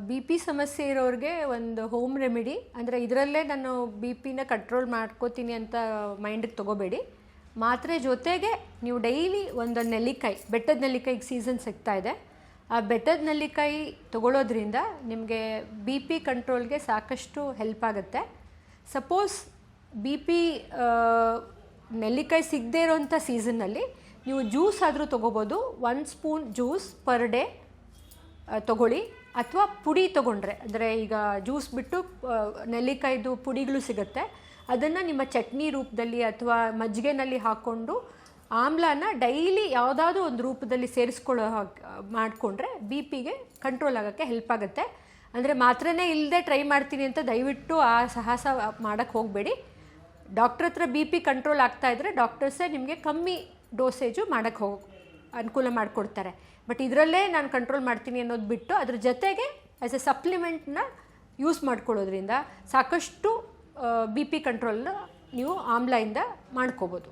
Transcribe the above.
B P ಸಮಸ್ಯೆ ಇರೋರಿಗೆ ಒಂದು ಹೋಮ್ ರೆಮಿಡಿ ಅಂದರೆ ಇದರಲ್ಲೇ ನಾನು ಬಿ ಪಿನ ಕಂಟ್ರೋಲ್ ಮಾಡ್ಕೋತೀನಿ ಅಂತ ಮೈಂಡಿಗೆ ತೊಗೋಬೇಡಿ. ಮಾತ್ರೆ ಜೊತೆಗೆ ನೀವು ಡೈಲಿ ಒಂದು ನೆಲ್ಲಿಕಾಯಿ, ಬೆಟ್ಟದ ನೆಲ್ಲಿಕಾಯಿಗೆ ಸೀಸನ್ ಸಿಗ್ತಾ ಇದೆ, ಆ ಬೆಟ್ಟದ ನೆಲ್ಲಿಕಾಯಿ ತೊಗೊಳ್ಳೋದ್ರಿಂದ ನಿಮಗೆ ಬಿ ಪಿ ಕಂಟ್ರೋಲ್ಗೆ ಸಾಕಷ್ಟು ಹೆಲ್ಪ್ ಆಗುತ್ತೆ. ಸಪೋಸ್ ಬಿ ಪಿ ನೆಲ್ಲಿಕಾಯಿ ಸಿಗದೇ ಇರೋಂಥ ಸೀಸನ್ನಲ್ಲಿ ನೀವು ಜ್ಯೂಸ್ ಆದರೂ ತೊಗೋಬೋದು. 1 ಸ್ಪೂನ್ ಜ್ಯೂಸ್ ಪರ್ ಡೇ ತೊಗೊಳ್ಳಿ. ಅಥವಾ ಪುಡಿ ತೊಗೊಂಡ್ರೆ, ಅಂದರೆ ಈಗ ಜ್ಯೂಸ್ ಬಿಟ್ಟು ನೆಲ್ಲಿಕಾಯ್ದು ಪುಡಿಗಳು ಸಿಗುತ್ತೆ, ಅದನ್ನು ನಿಮ್ಮ ಚಟ್ನಿ ರೂಪದಲ್ಲಿ ಅಥವಾ ಮಜ್ಜಿಗೆನಲ್ಲಿ ಹಾಕ್ಕೊಂಡು ಆಮ್ಲನ ಡೈಲಿ ಯಾವುದಾದ್ರೂ ಒಂದು ರೂಪದಲ್ಲಿ ಸೇರಿಸ್ಕೊಳ್ಳೋ ಮಾಡಿಕೊಂಡ್ರೆ ಬಿ ಪಿಗೆ ಕಂಟ್ರೋಲ್ ಆಗೋಕ್ಕೆ ಹೆಲ್ಪ್ ಆಗುತ್ತೆ. ಅಂದರೆ ಮಾತ್ರನೇ ಇಲ್ಲದೆ ಟ್ರೈ ಮಾಡ್ತೀನಿ ಅಂತ ದಯವಿಟ್ಟು ಆ ಸಾಹಸ ಮಾಡೋಕ್ಕೆ ಹೋಗಬೇಡಿ. ಡಾಕ್ಟ್ರ್ ಹತ್ರ ಬಿ ಪಿ ಕಂಟ್ರೋಲ್ ಆಗ್ತಾಯಿದ್ರೆ ಡಾಕ್ಟರ್ಸೇ ನಿಮಗೆ ಕಮ್ಮಿ ಡೋಸೇಜು ಮಾಡೋಕ್ಕೆ ಅನುಕೂಲ ಮಾಡಿಕೊಡ್ತಾರೆ. ಬಟ್ ಇದರಲ್ಲೇ ನಾನು ಕಂಟ್ರೋಲ್ ಮಾಡ್ತೀನಿ ಅನ್ನೋದು ಬಿಟ್ಟು ಅದ್ರ ಜೊತೆಗೆ ಆ್ಯಸ್ ಎ ಸಪ್ಲಿಮೆಂಟ್ನ ಯೂಸ್ ಮಾಡ್ಕೊಳ್ಳೋದ್ರಿಂದ ಸಾಕಷ್ಟು ಬಿ ಪಿ ಕಂಟ್ರೋಲ್ನ ನೀವು ಆಮ್ಲದಿಂದ ಮಾಡ್ಕೋಬೋದು.